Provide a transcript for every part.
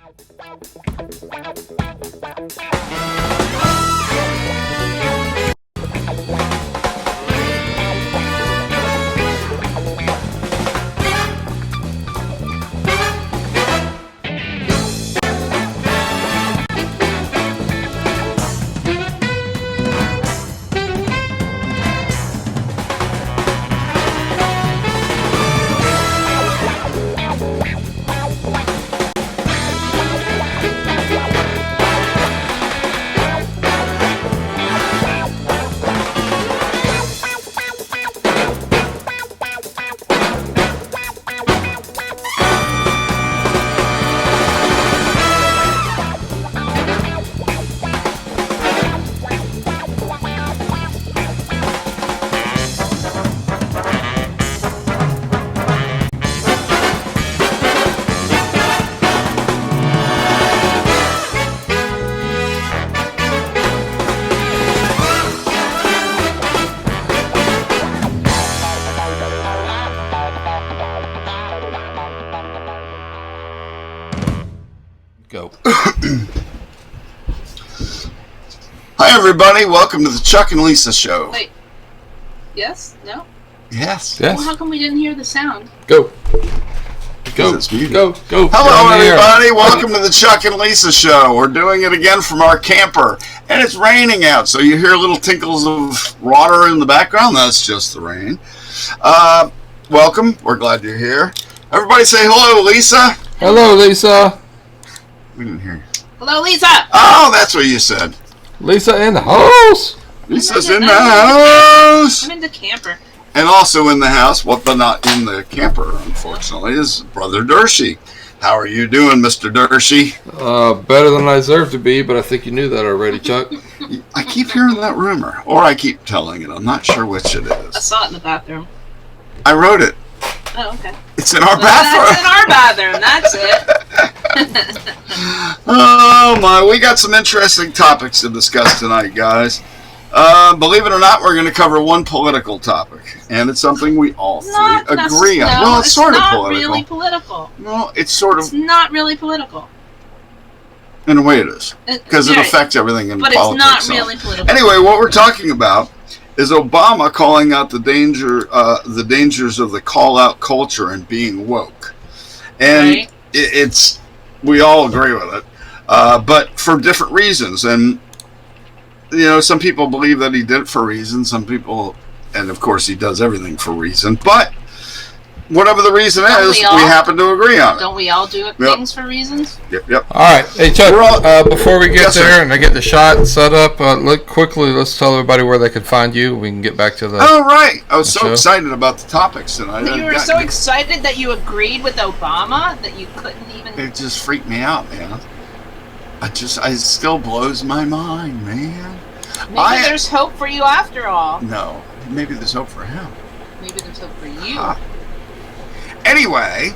Go. Hi, everybody. Welcome to the Chuck and Lisa Show. Wait. Yes? No? Yes. Well, how come we didn't hear the sound? Go. Go. It's muted. Go. Go. Hello, everybody. Welcome to the Chuck and Lisa Show. We're doing it again from our camper, and it's raining out, so you hear little tinkles of water in the background. That's just the rain. Welcome. We're glad you're here. Everybody say hello, Lisa. Hello, Lisa. We didn't hear you. Hello, Lisa! Oh, that's what you said. Lisa in the house. Lisa's in the house. I'm in the camper. And also in the house, but not in the camper, unfortunately, is Brother Dershey. How are you doing, Mr. Dershey? Better than I deserve to be, but I think you knew that already, Chuck. I keep hearing that rumor, or I keep telling it. I'm not sure which it I is. saw it in the bathroom. I wrote it. Oh, okay. It's in our bathroom. That's in our bathroom. That's it. Oh, my. We got some interesting topics to discuss tonight, guys. Believe it or not, we're going to cover one political topic, and it's something we all three agree on. Well, it's sort of political. It's not really political. Well, it's sort of. It's not really political. In a way it is. Because it affects everything in politics. But it's not really political. Anyway, what we're talking about is Obama calling out the dangers of the call-out culture and being woke. And right. We all agree with it, but for different reasons. And, you know, some people believe that he did it for a reason. Some people, and of course he does everything for a reason. But whatever the reason is, we happen to agree on it. Don't we all do things for reasons? Yep. All right. Hey, Chuck, before we get there and I get the shot set up, let's tell everybody where they can find you. We can get back to the right. I was so excited about the topics tonight. You were so excited that you agreed with Obama that you couldn't even... It just freaked me out, man. It still blows my mind, man. Maybe there's hope for you after all. No. Maybe there's hope for him. Maybe there's hope for you. Anyway,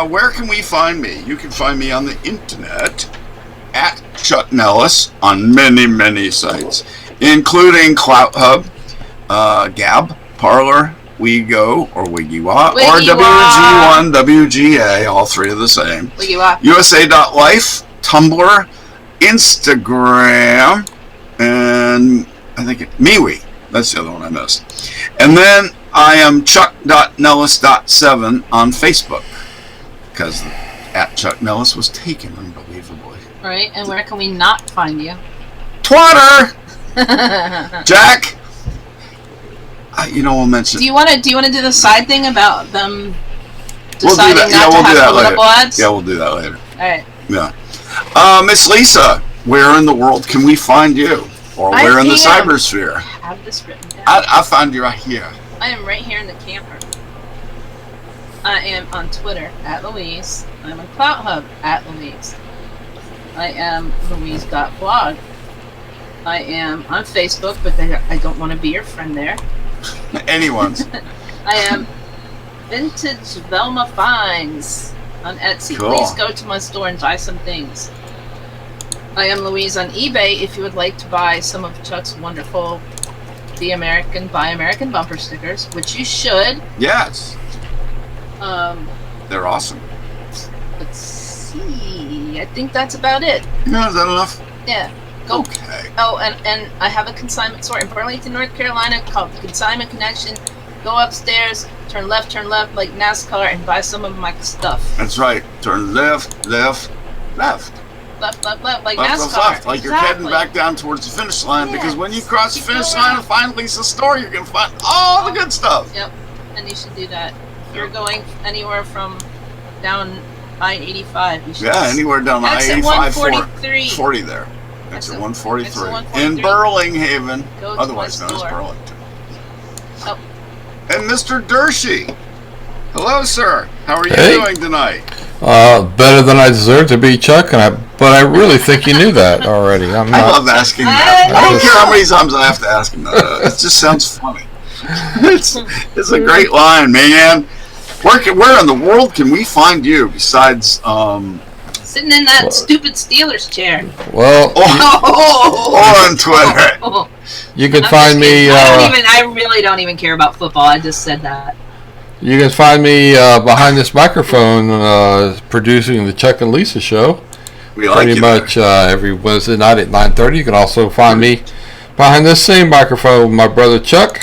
where can we find me? You can find me on the internet at Chuck Nellis on many, many sites, including CloutHub, Gab, Parler, WeGo, or WigiWa, or WG1, WGA, all three are the same. WigiWa. USA.life, Tumblr, Instagram, and I think MeWe. That's the other one I missed. And then I am Chuck.Nellis.7 on Facebook, because at Chuck Nellis was taken, unbelievably. Right, and where can we not find you? Twitter! Jack! We'll mention... Do you want to do the side thing about them deciding not to have political ads? Yeah, we'll do that later. Alright. Yeah. Miss Lisa, where in the world can we find you? Or where in the cybersphere? I have this written down. I found you right here. I am right here in the camper. I am on Twitter, at Louise. I'm on CloutHub, at Louise. I am Louise.blog. I am on Facebook, but I don't want to be your friend there. Anyone's. I am Vintage Velma Finds on Etsy. Cool. Please go to my store and buy some things. I am Louise on eBay if you would like to buy some of Chuck's wonderful Buy American bumper stickers, which you should. Yes. They're awesome. Let's see. I think that's about it. Yeah, is that enough? Yeah. Go. Okay. Oh, and I have a consignment store in Burlington, North Carolina called the Consignment Connection. Go upstairs, turn left like NASCAR, and buy some of my stuff. That's right. Turn left, left, left. Left, like Left, NASCAR. left. Like you're heading back down towards the finish line, because when you cross the finish line and find Lisa's store, you're going to find all the good stuff. Yep, and you should do that. If you're going anywhere from down I-85, you should. Yeah, anywhere down Exit I-85, 143. 40 there. Exit 143. Exit 143. In Burlinghaven, Go to otherwise my known as store. Burlington. Oh. And Mr. Dershey. Hello, sir. How are you Hey. doing tonight? Better than I deserve to be, Chuck, but I really think you knew that already. I'm I not. love asking that. I don't know. care how many times I have to ask him that. It just sounds funny. It's a great line, man. Where in the world can we find you besides Sitting in that stupid Steelers chair. Well, on Twitter? you can I'm find just me. kidding. I really don't even care about football. I just said that. You can find me behind this microphone, producing the Chuck and Lisa show. We like Pretty you much every Wednesday night at 9:30. You can also find me behind this same microphone with my brother Chuck.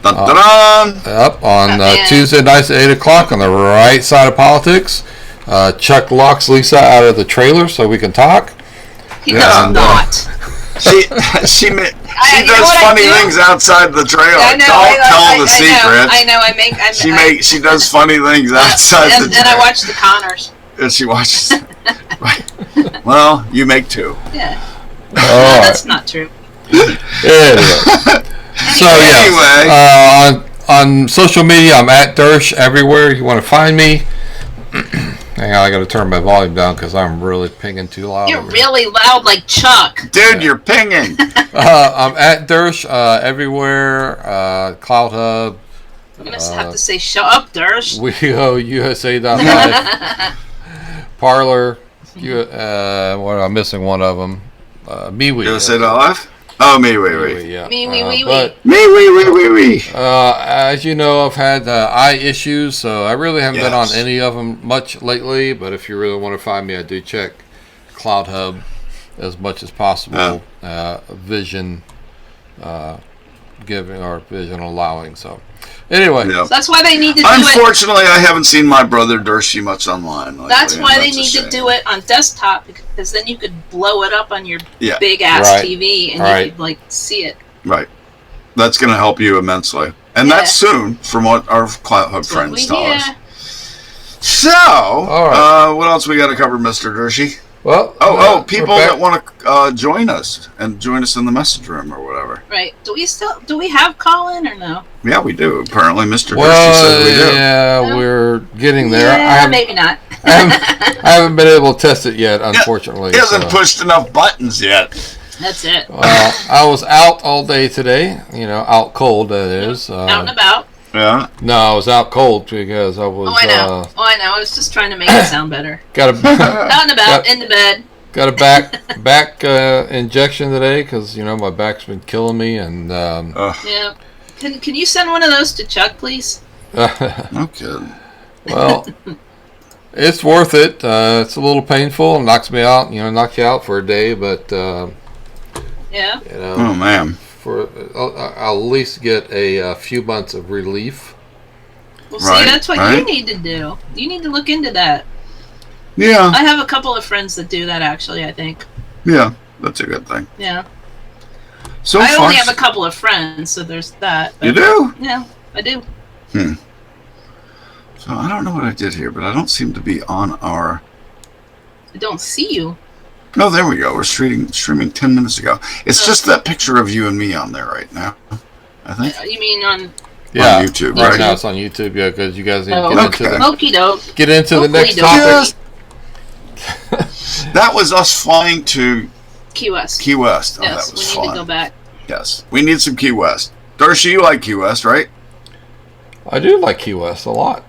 Dun, dun, dun. Up on Yeah. Tuesday nights at 8 o'clock on the right side of politics. Chuck locks Lisa out of the trailer so we can talk. He Yeah, does and, not. She you know does what I funny do? things outside the trailer. I know. Don't tell the I secret. I know. I make. She does funny things outside the and trailer. I watch the Connors. And she watches. Right. Well, you make two. Yeah. All That's not true. Anyway. So yeah, on social media, I'm at Dersh everywhere. You want to find me? Hang on, I got to turn my volume down because I'm really pinging too loud. You're over here. really loud, like Chuck. Dude, you're pinging. I'm at Dersh everywhere. Cloud Hub, You're gonna have to say, "Shut up, Dersh." WeHoUSA.live, Parlor. What am I missing? One of them. MeWe. You say that live? Oh, me, wait. Yeah. Me. But Me. as you know, I've had eye issues, so I really haven't been on Yes. any of them much lately. But if you really want to find me, I do check Cloud Hub as much as possible. Vision giving or vision allowing. So anyway, Yeah. So that's why they need to do it. Unfortunately, I haven't seen my brother Dershey much online lately, That's and why they that's a need to shame. do it on desktop, because then you could blow it up on your Yeah. big ass Right. TV and Right. you could like see it. Right. That's going to help you immensely. And Yeah. that's soon, from what our Cloud Hub That's what friends we tell us. hear. So, right. what else we got to cover, Mr. Dershey? well, People we're back. that want to join us and join us in the message room or whatever. Right? Do we have Colin or no? Yeah, we do. Apparently, Mr. Dershey Well, says we do. yeah, we're getting there. Yeah, maybe not. I haven't been able to test it yet, unfortunately. He hasn't so. pushed enough buttons yet. That's it. I was out all day today. Out cold, that is. Out and about. Yeah. No, I was out cold because I was. Oh, I know. I was just trying to make it sound better. Got a Out and about, in the bed. got a back injection today because my back's been killing me, and Yeah. Can you send one of those to Chuck, please? No kidding. well, it's worth it. It's a little painful. It knocks me out. Knocks you out for a day, but Yeah. Oh, man. I'll at least get a few months of relief. Well, Right, see, that's what right. you need to do. You need to look into that. Yeah. I have a couple of friends that do that, actually, I think. Yeah. That's a good thing. Yeah. So I far, only have a couple of friends, so there's that. you do? Yeah, I do. So I don't know what I did here, but I don't seem to be on our... I don't see you. No, there we go. We're streaming 10 minutes ago. It's just that picture of you and me on there right now, I think. You mean on... Yeah, YouTube, right right? now it's on YouTube. Yeah, because you guys need to Oh, okay. get into the next Okey-doke. topic. That was us flying to Key West. Key West. Oh, Yes, that was we fun. need to go back. Yes. We need some Key West. Dershey, you like Key West, right? I do like Key West a lot.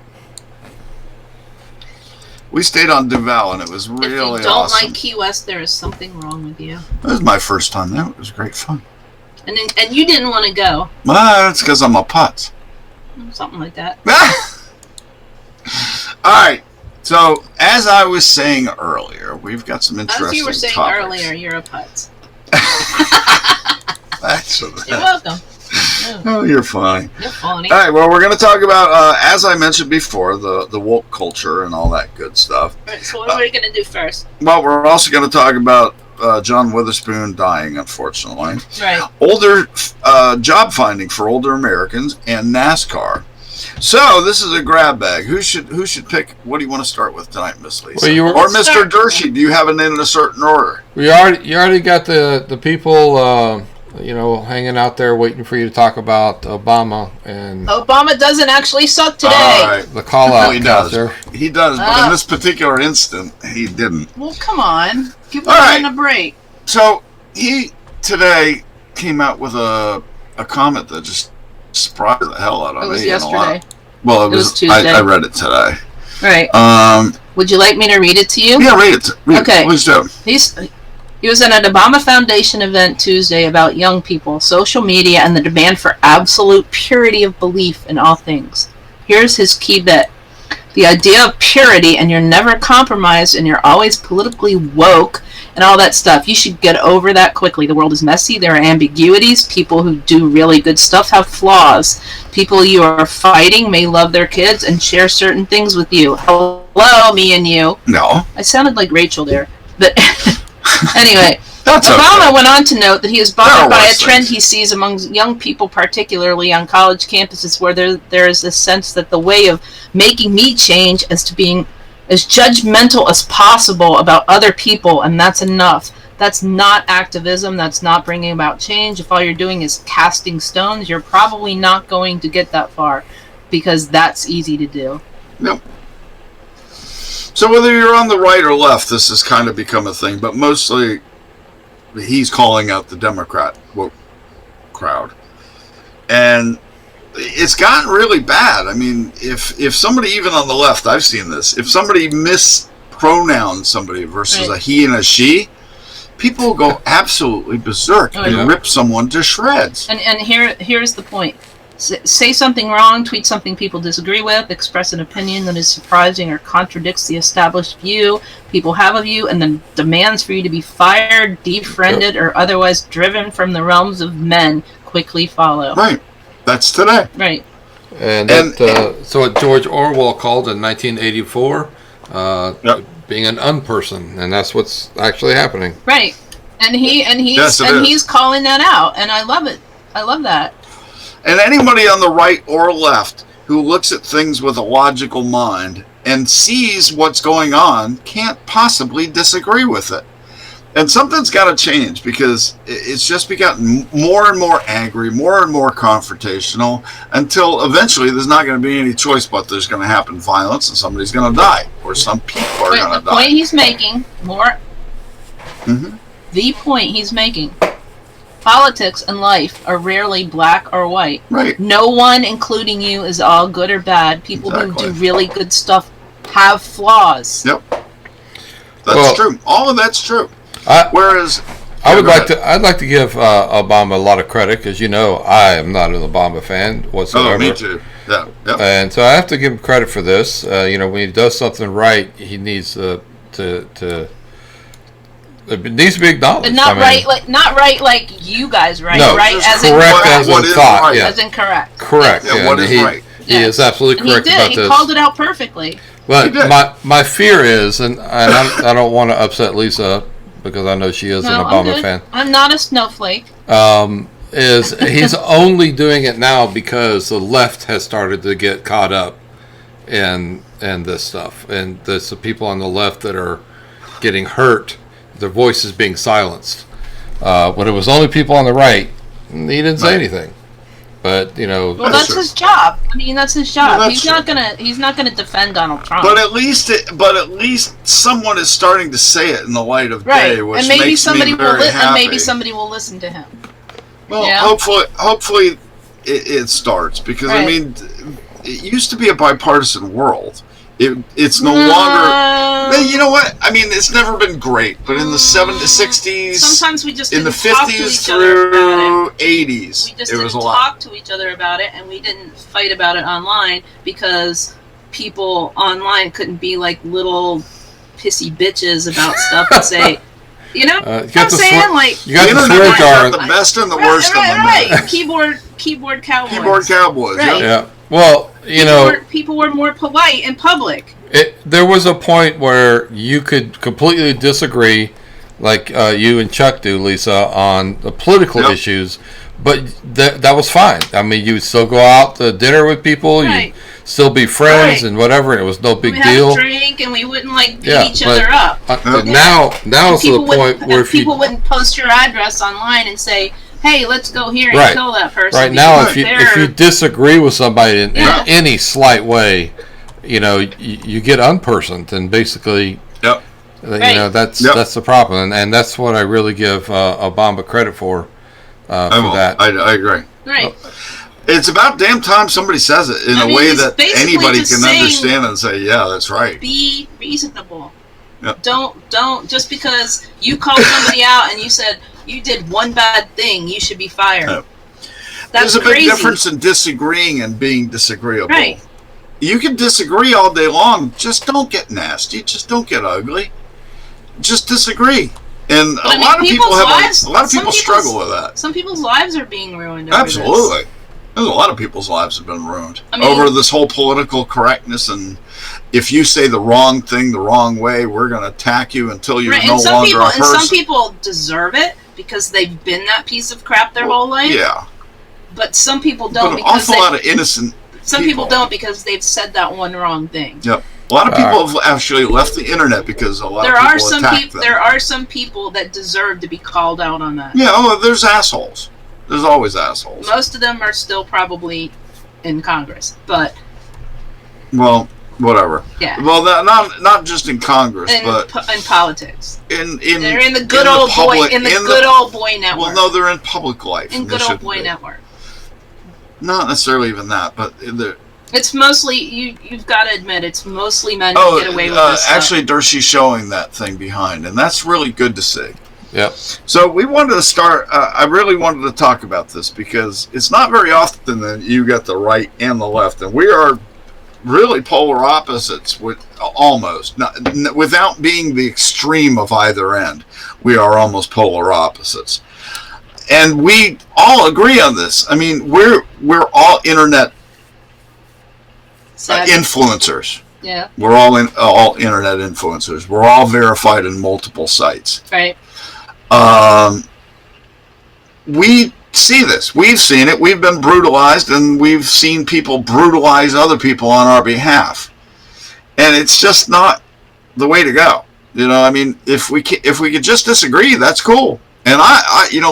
We stayed on Duval, and it was If really you don't awesome. like Key West, there is something wrong with you. That was my first time there. It was great fun. And you didn't want to go. Well, that's because I'm a putz. Something like that. All right. So, as I was saying earlier, we've got some interesting topics. As you were saying earlier, you're a putz. You're welcome. Oh, you're funny. You're funny. All right, well, we're going to talk about, as I mentioned before, the woke culture and all that good stuff. All right, so what are we going to do first? Well, we're also going to talk about John Witherspoon dying, unfortunately. Right. Older job finding for older Americans and NASCAR. So this is a grab bag. Who should pick? What do you want to start with tonight, Miss Lisa? Well, or Mr. Dershey? Do you have it in a certain order? You already got the people hanging out there waiting for you to talk about Obama and Obama doesn't actually suck today. All right. the call out. He does. He does, but in this particular instant, he didn't. Well, come on, give All right. him a break. So he today came out with a comment that just surprised the hell out of me. It was yesterday. Well, it was Tuesday. I read it today. Right. Would you like me to read it to you? Yeah, read it. Okay. Please do. He was at an Obama Foundation event Tuesday about young people, social media, and the demand for absolute purity of belief in all things. Here's his key bit. The idea of purity, and you're never compromised, and you're always politically woke, and all that stuff. You should get over that quickly. The world is messy. There are ambiguities. People who do really good stuff have flaws. People you are fighting may love their kids and share certain things with you. Hello, me and you. No. I sounded like Rachel there. But anyway, Obama went on to note that he is bothered by a trend he sees among young people, particularly on college campuses, where there is this sense that the way of making me change is to being as judgmental as possible about other people, and that's enough. That's not activism. That's not bringing about change. If all you're doing is casting stones, you're probably not going to get that far, because that's easy to do. Nope. So whether you're on the right or left, this has kind of become a thing, but mostly he's calling out the Democrat woke crowd. And it's gotten really bad. I mean, if somebody, even on the left, I've seen this, if somebody mispronouns somebody versus a he and a she, people go absolutely berserk and rip someone to shreds. And here's the point. Say something wrong, tweet something people disagree with, express an opinion that is surprising or contradicts the established view people have of you, and then demands for you to be fired, defriended, or otherwise driven from the realms of men quickly follow. Right. That's today. Right. And so what George Orwell called in 1984 being an unperson, and that's what's actually happening. Right. And he's calling that out, and I love it. I love that. And anybody on the right or left who looks at things with a logical mind and sees what's going on can't possibly disagree with it. And something's got to change, because it's just gotten more and more angry, more and more confrontational, until eventually there's not going to be any choice but there's going to happen violence and somebody's going to die, or some people are going to die. The point he's making, the point he's making, politics and life are rarely black or white. Right. No one, including you, is all good or bad. People who do really good stuff have flaws. Yep. That's true. All of that's true. Whereas I'd like to give Obama a lot of credit, because I am not an Obama fan whatsoever. Oh, me too. Yeah. Yep. And so I have to give him credit for this. When he does something right, he needs to it needs to be acknowledged. But not right like you guys right. No, right as correct as in thought. Right. Yeah. As incorrect. Correct. Yeah, what is right? He is absolutely correct about this. He called it out perfectly. But my fear is, and I don't want to upset Lisa, because I know she is an Obama fan. I'm not a snowflake. Is he's only doing it now because the left has started to get caught up in this stuff, and there's the people on the left that are getting hurt, their voices being silenced. When it was only people on the right, he didn't say anything. But well, that's his job. I mean, that's his job. No, he's not gonna defend Donald Trump. But at least someone is starting to say it in the light of day, which makes me very happy. And maybe somebody will listen to him. Well, hopefully it starts, because I mean, it used to be a bipartisan world. It's no longer. You know what? I mean, it's never been great, but in the 70s, 60s, sometimes we just in the didn't 50s through 80s, we just it was didn't a lot. talk to each other about it, and we didn't fight about it online, because people online couldn't be like little pissy bitches about stuff and say, you know, what I'm saying? Like, you got the swear jar. The best and the worst of them. Right. Keyboard cowboys. Keyboard cowboys. Right. Yeah. Well, people were more polite in public. There was a point where you could completely disagree, like you and Chuck do, Lisa, on the political issues, but that was fine. I mean, you would still go out to dinner with people, you'd still be friends and whatever, and it was no big deal. We'd have a drink, and we wouldn't like beat each other up. Now it's to the point where if people wouldn't post your address online and say, "Hey, let's go here and kill that person." Right now, if you disagree with somebody in any slight way, you get unpersoned, and basically, that's the problem, and that's what I really give Obama credit for that. I agree. Right. It's about damn time somebody says it in a way that anybody can understand and say, "Yeah, that's right." Be reasonable. Yep. Don't just because you called somebody out and you said you did one bad thing, you should be fired. Yep. There's a big difference in disagreeing and being disagreeable. Right. You can disagree all day long. Just don't get nasty. Just don't get ugly. Just disagree. And a lot of people struggle with that. Some people's lives are being ruined. Absolutely. There's a lot of people's lives have been ruined over this whole political correctness, and if you say the wrong thing the wrong way, we're going to attack you until you're no longer a person. And some people deserve it because they've been that piece of crap their whole life. Yeah. But some people don't. But an awful lot of innocent. Some people don't because they've said that one wrong thing. Yep. A lot of people have actually left the internet because a lot of people attack them. There are some people that deserve to be called out on that. Yeah, there's assholes. There's always assholes. Most of them are still probably in Congress, but well, whatever. Yeah. Well, not just in Congress, but in politics. They're in the good old boy network. Well, no, they're in public life. In good old boy network. Not necessarily even that, but it's mostly you've got to admit it's mostly men who get away with this stuff. Actually, Dershey's showing that thing behind, and that's really good to see. Yep. So we wanted to start. I really wanted to talk about this because it's not very often that you get the right and the left, and we are really polar opposites. Almost without being the extreme of either end, we are almost polar opposites, and we all agree on this. I mean, we're all internet influencers. Yeah. We're all internet influencers. We're all verified in multiple sites. Right. We see this. We've seen it. We've been brutalized, and we've seen people brutalize other people on our behalf. And it's just not the way to go. I mean, if we could just disagree, that's cool. And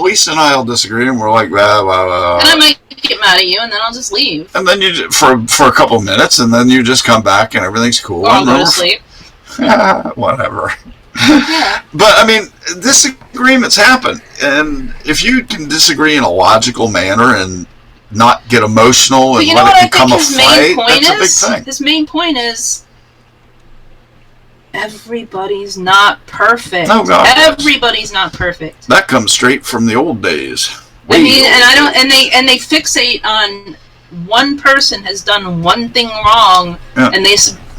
Lisa and I will disagree, and we're like, blah, blah, blah. And I might get mad at you, and then I'll just leave. And then you for a couple of minutes, and then you just come back, and everything's cool. Or I'll go to sleep. Whatever. Yeah. But I mean, disagreements happen, and if you can disagree in a logical manner and not get emotional and let it become a fight, that's a big thing. His main point is everybody's not perfect. Oh, God, everybody's not perfect. That comes straight from the old days. And they fixate on one person has done one thing wrong, and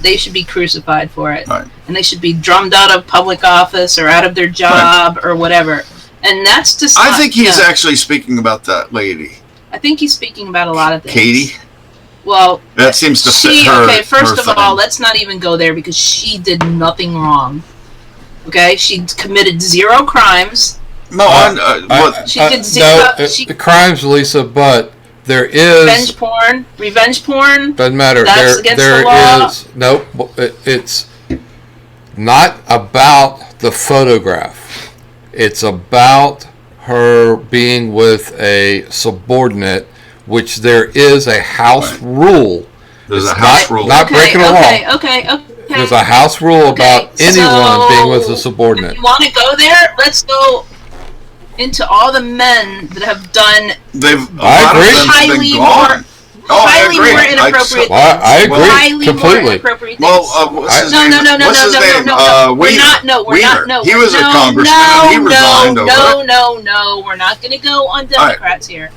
they should be crucified for it. Right. And they should be drummed out of public office or out of their job or whatever. And that's just I think he's actually speaking about that lady. I think he's speaking about a lot of things. Katie? Well, that seems to fit her. Okay, first of all, let's not even go there because she did nothing wrong. Okay? She committed 0 crimes. No, she did 0. The crimes, Lisa, but there is revenge porn. Doesn't matter. That's against the law. Nope. It's not about the photograph. It's about her being with a subordinate, which there is a house rule. There's a house rule. Not breaking the law. Okay. There's a house rule about anyone being with a subordinate. If you want to go there? Let's go into all the men that have done. I agree. Highly more inappropriate things. I agree highly completely. More inappropriate things. Well, what's his name? No. We're not. He was a congressman. He resigned over it. No. We're not going to go on Democrats here.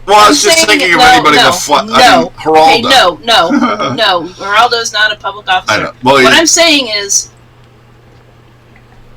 Well, I was just thinking of anybody with Geraldo. Hey, no. Geraldo's not a public officer. I know. Well, what I'm saying is,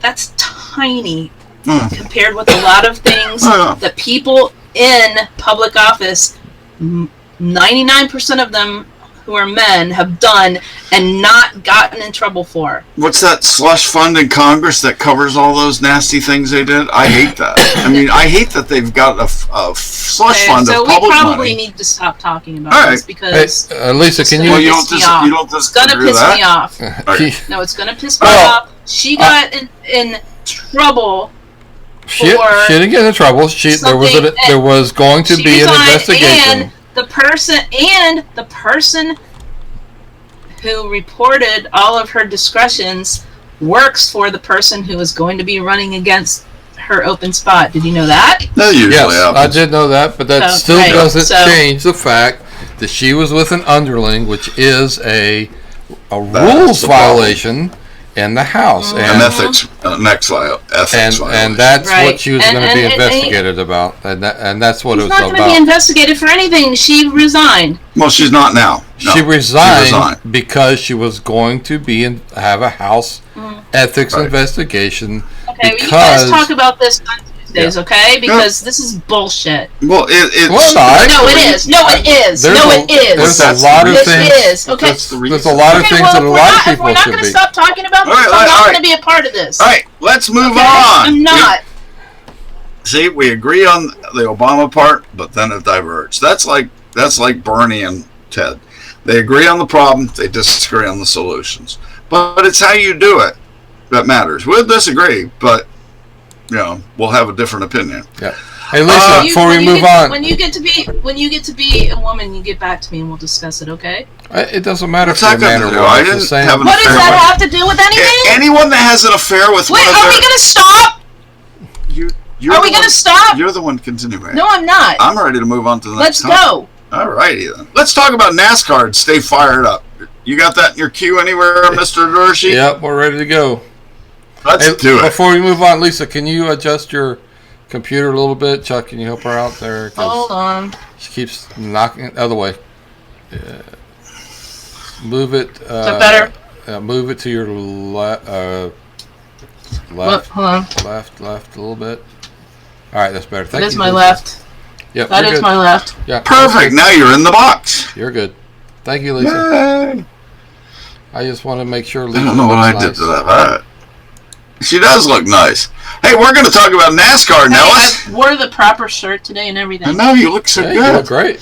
that's tiny compared with a lot of things that people in public office, 99% of them who are men, have done and not gotten in trouble for. What's that slush fund in Congress that covers all those nasty things they did? I hate that. I mean, I hate that they've got a slush fund of public money. So we probably need to stop talking about this because Lisa, can you? Well, you don't it's gonna piss me off. No, it's gonna piss me off. She got in trouble. She didn't get in trouble. There was going to be an investigation. And the person who reported all of her discretions works for the person who is going to be running against her open spot. Did you know that? That usually happens. I happens. did know that, but that still doesn't change the fact that she was with an underling, which is a rules violation in the House. An ethics violation. And that's what she was going to be investigated about. And that's what it was about. She's not going to be investigated for anything. She resigned. Well, she's not now. No, she resigned because she was going to have a House ethics investigation. Okay, you guys talk about this on Tuesdays, okay? Because this is bullshit. Well, it's not. No, it is. No, it is. It is. There's a lot of things. It is. Okay. There's a lot of things that a lot of people should be. If we're not going to stop talking about this, I'm not going to be a part of this. All right, let's move on. I'm not. See, we agree on the Obama part, but then it diverged. That's like Bernie and Ted. They agree on the problem, they disagree on the solutions. But it's how you do it that matters. We'll disagree, but we'll have a different opinion. Yeah. Hey, Lisa, before we move on, when you get to be a woman, you get back to me and we'll discuss it. Okay? It doesn't matter if you're a man or woman. What does that have to do with anything? Anyone that has an affair with are we going to stop? Are we going to stop? You're the one continuing. No, I'm not. I'm ready to move on to the next topic. Let's go. All righty then. Let's talk about NASCAR and stay fired up. You got that in your queue anywhere, Mr. Dershi? Yep, we're ready to go. Let's do it. Before we move on, Lisa, can you adjust your computer a little bit? Chuck, can you help her out there? Hold on. She keeps knocking it the other way. Move it. Is that better? Move it to your left. Hold on. Left a little bit. All right, that's better. Thank you. That is my left. Yep, that is my left. Yeah. Perfect. Now you're in the box. You're good. Thank you, Lisa. Yay. I just want to make sure Lisa I don't know what I did to that. All right. She does look nice. Hey, we're going to talk about NASCAR now. I wore the proper shirt today and everything. I know, you look so good. You look great.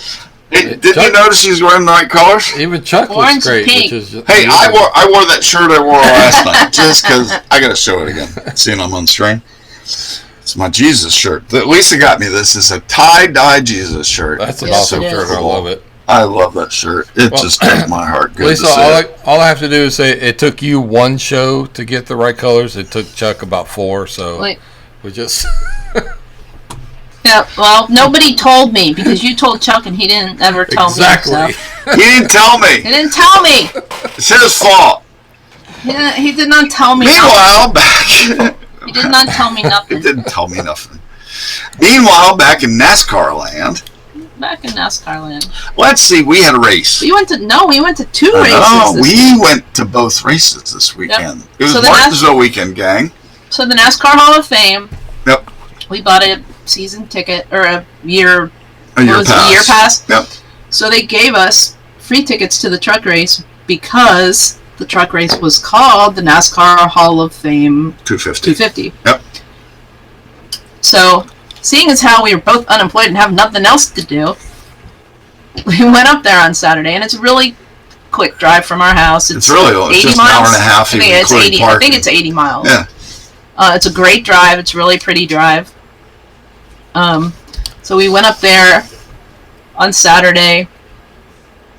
Hey, did you notice she's wearing the right colors? Even Chuck looks great. Which is hey, I wore that shirt I wore last night just because I got to show it again. Seeing I'm on screen. It's my Jesus shirt. Lisa got me this. It's a tie-dye Jesus shirt. That's an awesome shirt. I love it. I love that shirt. It just does my heart good. Lisa, all I have to do is say it took you one show to get the right colors. It took Chuck about 4, so we just... Yeah, well, nobody told me because you told Chuck and he didn't ever tell me. Exactly. He didn't tell me. He didn't tell me. It's his fault. He did not tell me. Meanwhile, he did not tell me nothing. He didn't tell me nothing. Meanwhile, back in NASCAR land. Let's see, we had a race. We went to 2 races. No, we went to both races this weekend. Yep. It was Martinsville weekend, gang. So the NASCAR Hall of Fame. Yep. We bought a season ticket or a year pass. Yep. So they gave us free tickets to the truck race because the truck race was called the NASCAR Hall of Fame 250. Yep. So, seeing as how we were both unemployed and have nothing else to do, we went up there on Saturday, and it's a really quick drive from our house. It's really 80 just miles. An hour and a half. I think it's 80 miles. Yeah. It's a great drive. It's a really pretty drive. So we went up there on Saturday.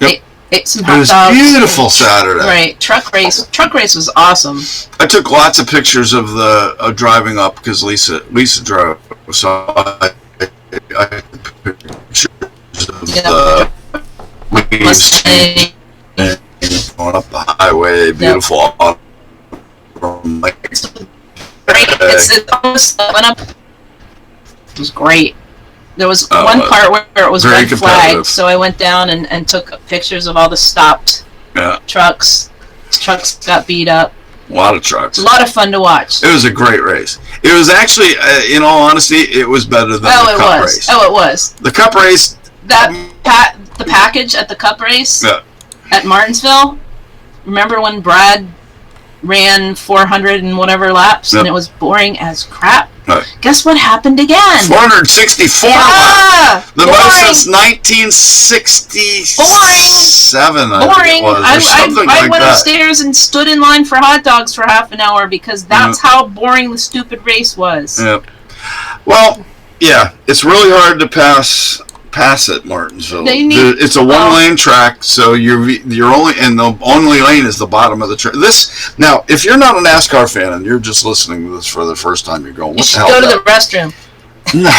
Yep. Ate some hot dogs. It was beautiful Saturday. Right. Truck race was awesome. I took lots of pictures of the driving up because Lisa drove. So I took pictures of the waves going up the highway. Beautiful. Yep. Great. It was great. There was one part where it was very red flagged, so I went down and took pictures of all the stopped trucks. Trucks got beat up. A lot of trucks. A lot of fun to watch. It was a great race. It was actually, in all honesty, it was better than the Cup race. Oh, it was. The Cup race. The package at the Cup race at Martinsville. Remember when Brad ran 400 and whatever laps, and it was boring as crap? Guess what happened again? 464 laps. The most since 1967. Boring. I went upstairs and stood in line for hot dogs for half an hour because that's how boring the stupid race was. Yeah. Well, yeah, it's really hard to pass at Martinsville. It's a one-lane track, so you're only, and the only lane is the bottom of the track. Now, if you're not a NASCAR fan and you're just listening to this for the first time, you're going, "What the hell?" Go to the restroom. No.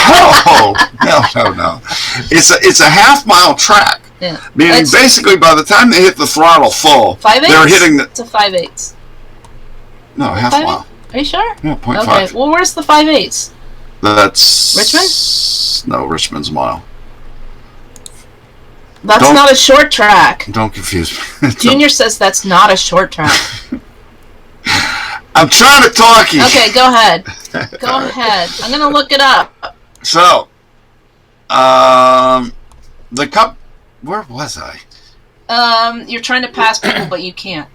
It's a half-mile track. Yeah. Meaning, basically, by the time they hit the throttle full, they're hitting the. It's a 5/8. No, half mile. Are you sure? Yeah, 0.5. Okay. Well, where's the 5/8? That's Richmond. No, Richmond's a mile. That's not a short track. Don't confuse me. Junior says that's not a short track. I'm trying to talk you. Okay, go ahead. Go ahead. I'm going to look it up. So, the Cup, where was I? You're trying to pass people, but you can't.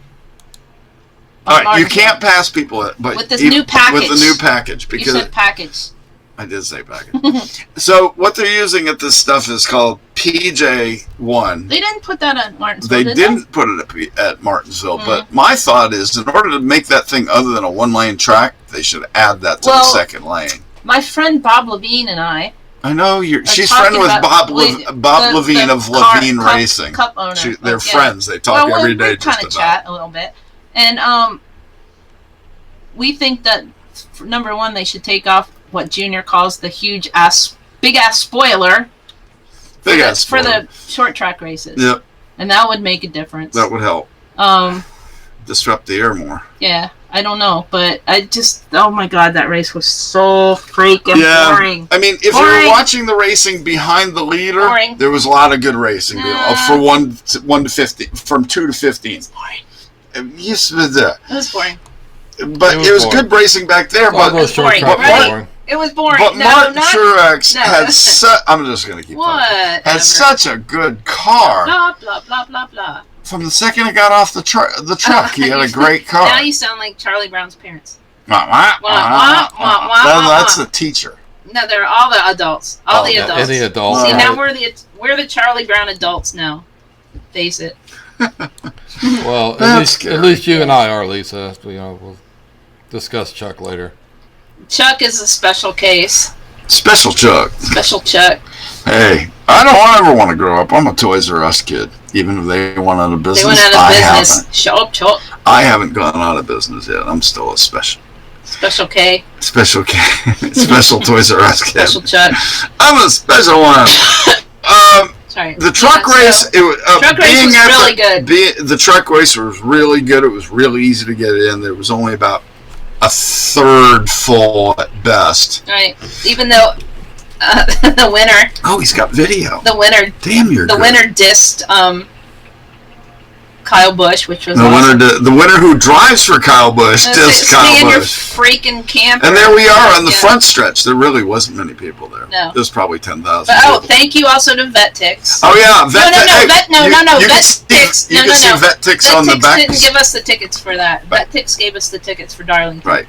All right, you can't pass people, but with this new package. With the new package, because you said package. I did say package. So what they're using at this stuff is called PJ1. They didn't put that at Martinsville. They didn't put it at Martinsville, but my thought is, in order to make that thing other than a one-lane track, they should add that to the second lane. My friend Bob Levine and I. I know she's friend with Bob Levine of Levine Racing. Cup owner. They're friends. They talk every day. We kind of chat a little bit, and we think that number one, they should take off what Junior calls the big ass spoiler for the short track races. Yep. And that would make a difference. That would help. Disrupt the air more. Yeah, I don't know, but oh my God, that race was so freaking boring. I mean, if you were watching the racing behind the leader, there was a lot of good racing for 1 to 50, from 2 to 15. It's boring. Yes, it was boring. But it was good racing back there. But it was boring. It was boring. But Martin Truex had I'm just going to keep talking. Had such a good car. Blah, blah, blah, blah, blah. From the second it got off the truck, he had a great car. Now you sound like Charlie Brown's parents. That's the teacher. No, they're all the adults. All the adults. Any adults. See, now we're the Charlie Brown adults now. Face it. Well, at least you and I are, Lisa. We'll discuss Chuck later. Chuck is a special case. Special Chuck. Special Chuck. Hey, I don't ever want to grow up. I'm a Toys R Us kid. Even if they went out of business, they went out of business. Shut up, Chuck. I haven't gone out of business yet. I'm still a special K. Special Toys R Us kid. Special Chuck. I'm a special one. Sorry. The truck race, truck race was really good. The truck race was really good. It was really easy to get in. There was only about a third full at best. Right. Even though the winner. Oh, he's got video. The winner. Damn, you're the good. winner dissed Kyle Busch, which was the awesome. The winner who drives for Kyle Busch dissed Kyle Busch. Your freaking camper. And there we are on the front stretch. There really wasn't many people there. No. There's probably 10,000. Oh, thank you also to VetTix. Oh yeah, VetTix. No. You can see VetTix on the back. VetTix didn't give us the tickets for that. Right. VetTix gave us the tickets for Darlington. Right.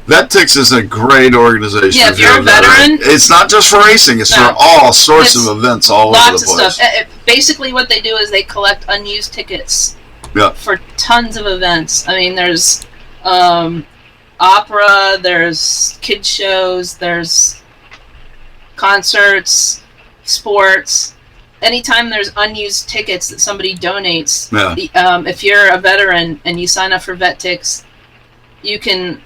VetTix is a great organization. Yeah, if you're a veteran. It's not just for racing. It's for all sorts of events all over the place. Lots of stuff. Basically what they do is they collect unused tickets for tons of events. I mean, there's opera, there's kids shows, there's concerts, sports. Anytime there's unused tickets that somebody donates, if you're a veteran and you sign up for VetTix, you can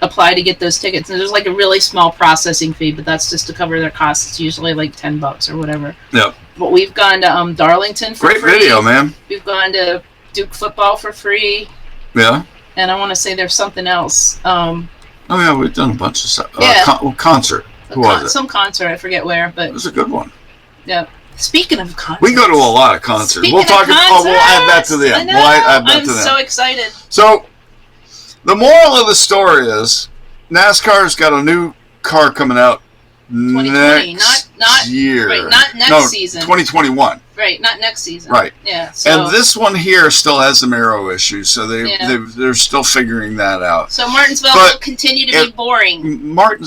apply to get those tickets. And there's like a really small processing fee, but that's just to cover their costs. It's usually like $10 or whatever. Yeah. But we've gone to Darlington for free. Great video, man. We've gone to Duke football for free. Yeah. And I want to say there's something else. Oh yeah, we've done a bunch of stuff. Yeah. Concert. Who was it? Some concert, I forget where, but it was a good one. Yeah. Speaking of concerts, we go to a lot of concerts. We'll talk. We'll add that to the end. We'll add that I'm to the so end. excited. So, the moral of the story is NASCAR's got a new car coming out 2020, not year. Right, not next season. 2021. Right, not next season. Right. Yeah. So, and this one here still has some aero issues, so they're still figuring that out. So Martinsville will continue to be boring.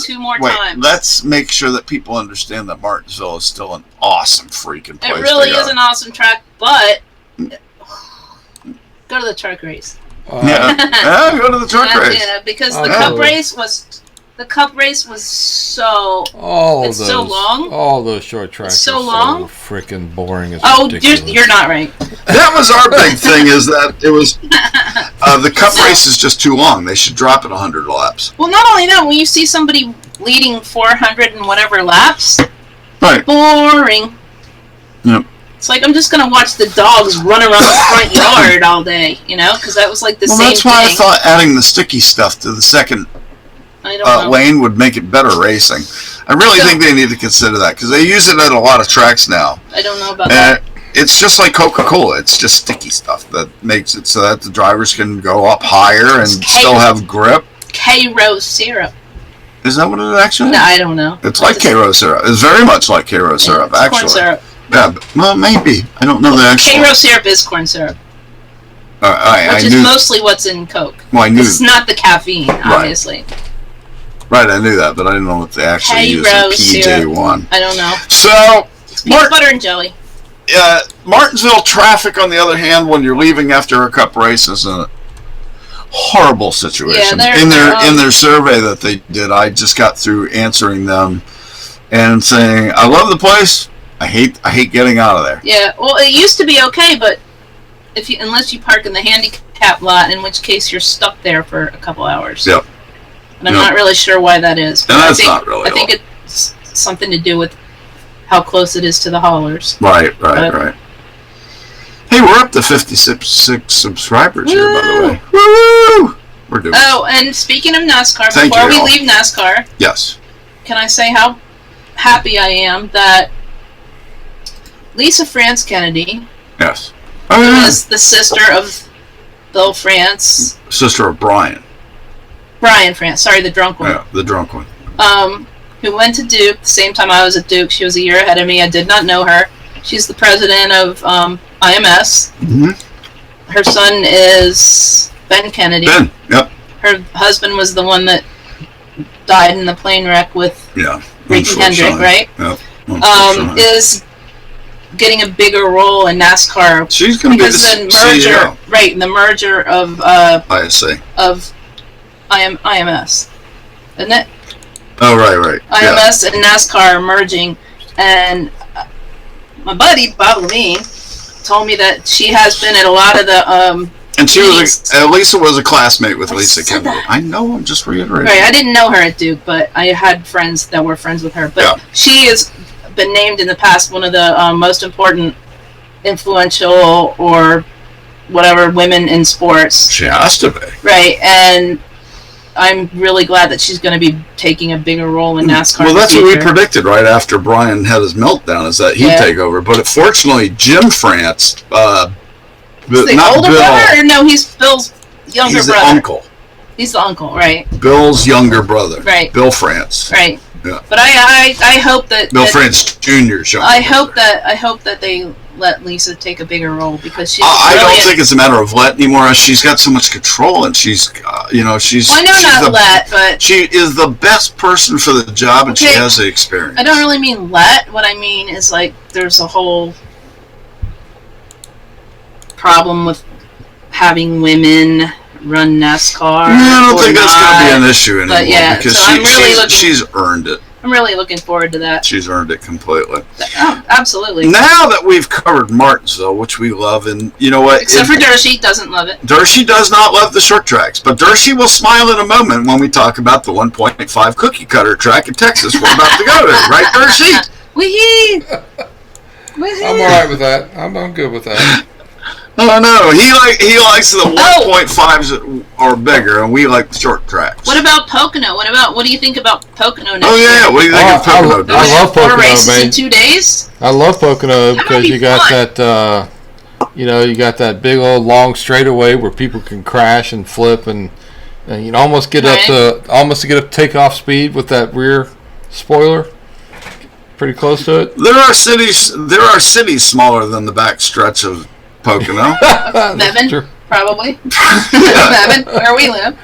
Two more times. Let's make sure that people understand that Martinsville is still an awesome freaking place. It really is an awesome track, but go to the truck race. Go to the truck race. Yeah, because the Cup race was. The Cup race was so so long. All those short tracks so long. So freaking boring. It's ridiculous. You're not right. That was our big thing. Is that it was the Cup race is just too long. They should drop it 100 laps. Well, not only that, when you see somebody leading 400 and whatever laps, right? Boring. Yep. It's like I'm just gonna watch the dogs run around the front yard all day, because that was like the same thing. Well, that's why I thought adding the sticky stuff to the second lane would make it better racing. I really think they need to consider that because they use it at a lot of tracks now. I don't know about that. It's just like Coca-Cola. It's just sticky stuff that makes it so that the drivers can go up higher and still have grip. K-Rose syrup. Is that what it actually is? No, I don't know. It's like K-Rose syrup. It's very much like K-Rose syrup, actually. Corn syrup. Yeah, well, maybe. I don't know the actual. K-Rose syrup is corn syrup. Which is mostly what's in Coke. Well, I knew. It's not the caffeine, obviously. Right, I knew that, but I didn't know what they actually use in PJ1. I don't know. So, it's peanut butter and jelly. Martinsville traffic, on the other hand, when you're leaving after a Cup race, is a horrible situation. Yeah, in their survey that they did, I just got through answering them and saying, "I love the place. I hate getting out of there." Yeah, well, it used to be okay, but unless you park in the handicap lot, in which case you're stuck there for a couple hours. Yep. And I'm not really sure why that is. But I think it's something to do with how close it is to the haulers. Right. Hey, we're up to 56 subscribers here, by the way. Woo! We're doing. Oh, and speaking of NASCAR, before we leave NASCAR, yes, can I say how happy I am that Lisa France Kennedy, yes, who is the sister of Bill France, sister of Brian France, sorry, the drunk one. Yeah, the drunk one. Who went to Duke the same time I was at Duke. She was a year ahead of me. I did not know her. She's the president of IMS. Mm-hmm. Her son is Ben Kennedy. Ben, yep. Her husband was the one that died in the plane wreck with Ricky Hendrick, right? Yep. Is getting a bigger role in NASCAR. She's going to be the merger, CEO. Right? The merger of ISA of IMS, isn't it? Oh, right. IMS and NASCAR are merging, and my buddy Bob Levine told me that she has been at a lot of the and she was Lisa was a classmate with Lisa Kennedy. I know. I'm just reiterating. Right. I didn't know her at Duke, but I had friends that were friends with her. But she has been named in the past one of the most important, influential, or whatever women in sports. She has to be. Right, and I'm really glad that she's going to be taking a bigger role in NASCAR. Well, that's what we predicted right after Brian had his meltdown, is that he'd take over. But fortunately, Jim France, not older Bill, brother, or no, he's Bill's younger brother. He's the uncle. He's the uncle, right? Bill's younger brother, right? Bill France, right? Yeah. But I hope that Bill France Jr.'s younger brother. I hope that they let Lisa take a bigger role because she's. I don't think it's a matter of let anymore. She's got so much control, and she's, she's. Well, I know she's not let, but she is the best person for the job, and she has the experience. I don't really mean let. What I mean is like there's a whole problem with having women run NASCAR. I don't think that's going to be an issue anymore. But because so she's earned it. I'm really looking forward to that. She's earned it completely. Oh, absolutely. Now that we've covered Martinsville, which we love, and you know what? Except for Dershey, doesn't love it. Dershey does not love the short tracks, but Dershey will smile in a moment when we talk about the 1.5 cookie cutter track in Texas we're about to go to. Right, Dershey? Wee-hee! I'm all right with that. I'm good with that. Oh no, he likes the 1.5s or bigger, and we like the short tracks. What about Pocono? What do you think about Pocono next Oh yeah, year? what do you think of Pocono? I love Pocono, 4 races man. in 2 days. I love Pocono because you got fun. that, you got that big old long straightaway where people can crash and flip and you know almost get up to takeoff speed with that rear spoiler. Pretty close to it. There are cities smaller than the back stretch of Pocono. Mebane, probably. Yeah. Mebane, where we live.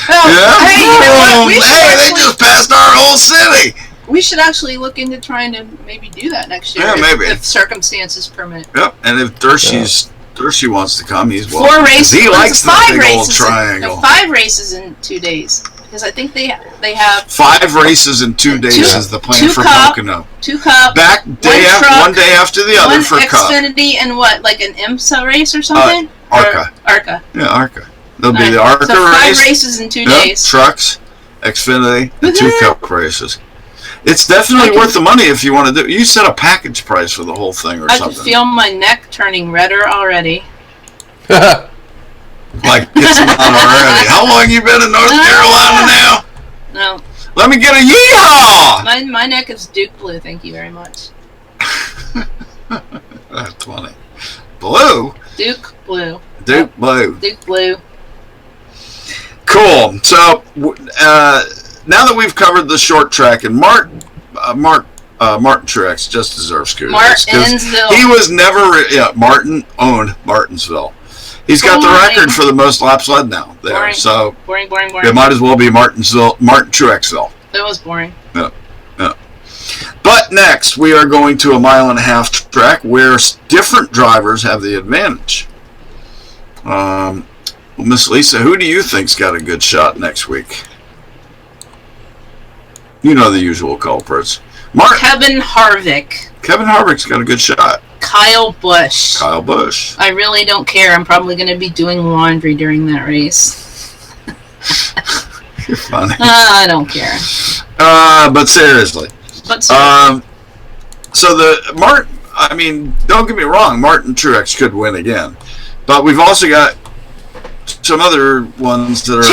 Yeah. Hey, you know what? They just passed our whole city. We should actually look into trying to maybe do that next year. Yeah, maybe. If circumstances permit. Yep, and if Dershey wants to come, he's welcome. 4 races. He likes the 5 big races. old triangle. 5 races in 2 days. Because I think they have 5 races in 2 days is the plan for Pocono. 2 Cup. One day after the other for Cup. One Xfinity and what, like an IMSA race or something? ARCA. ARCA. Yeah, ARCA. There'll be the ARCA so 5 race. races in 2 days. Trucks, Xfinity, and 2 Cup races. It's definitely worth the money if you want to do it. You set a package price for the whole thing or something. I can feel my neck turning redder already. Like it's not already. How long you been in North Carolina now? No. Let me get a yeehaw! My neck is Duke Blue, thank you very much. That's funny. Blue? Duke Blue. Duke Blue. Duke Blue. Cool. So now that we've covered the short track, and Martin Truex just deserves kudos. Martinsville. He was never. Martin owned Martinsville. He's got the record for the most laps led now there. Boring. So boring. it might as well be Martin Truexville. It was boring. Yeah. But next, we are going to a 1.5 mile track where different drivers have the advantage. Well, Miss Lisa, who do you think's got a good shot next week? You know the usual culprits. Kevin Harvick. Kevin Harvick's got a good shot. Kyle Busch. I really don't care. I'm probably going to be doing laundry during that race. You're funny. I don't care. But seriously. Don't get me wrong, Martin Truex could win again. But we've also got some other ones that are...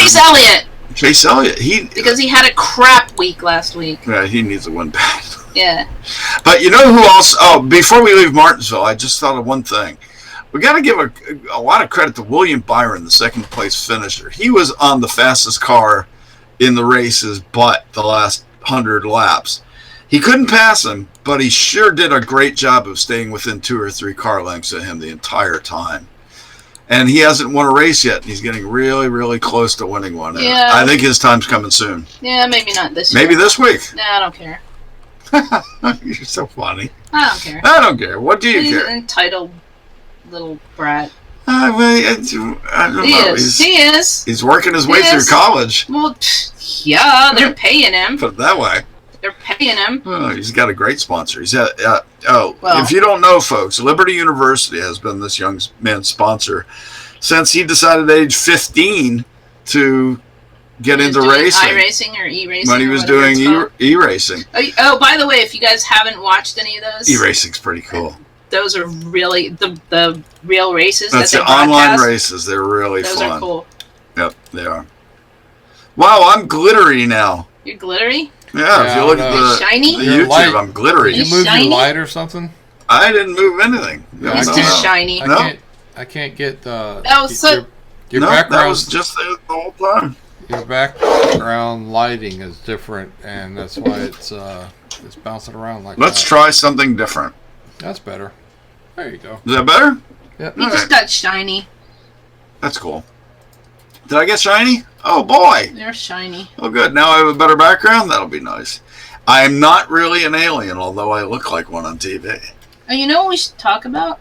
Chase Elliott. Because he had a crap week last week. Yeah, he needs to win bad. Yeah. But you know who else... Oh, before we leave Martinsville, I just thought of one thing. We got to give a lot of credit to William Byron, the second place finisher. He was on the fastest car in the races, but the last 100 laps. He couldn't pass him, but he sure did a great job of staying within 2 or 3 car lengths of him the entire time. And he hasn't won a race yet. He's getting really, really close to winning one. Yeah. I think his time's coming soon. Yeah, maybe not this year. Maybe this week. Nah, I don't care. You're so funny. I don't care. I don't care. What do you He's care? an entitled little brat. I don't know. He is. He's working his way through college. Well, yeah, they're paying him. Put it that way. They're paying him. Oh, he's got a great sponsor. If you don't know, folks, Liberty University has been this young man's sponsor since he decided at age 15 to get into racing. iRacing or e-racing. When he was doing e-racing. Oh, by the way, if you guys haven't watched any of those, e-racing's pretty cool. Those are really the real races. That's the online races. They're really fun. Those are cool. Yep, they are. Wow, I'm glittery now. You're glittery? Yeah, if you look at the YouTube, light. I'm glittery. Did you move your light or something? I didn't move anything. It's just shiny. I can't get the... Your background. That was just there the whole time. Your background lighting is different, and that's why it's bouncing around like that. Let's try something different. That's better. There you go. Is that better? Yep. You just got shiny. That's cool. Did I get shiny? Oh, boy. You're shiny. Oh, good. Now I have a better background? That'll be nice. I am not really an alien, although I look like one on TV. Oh, you know what we should talk about?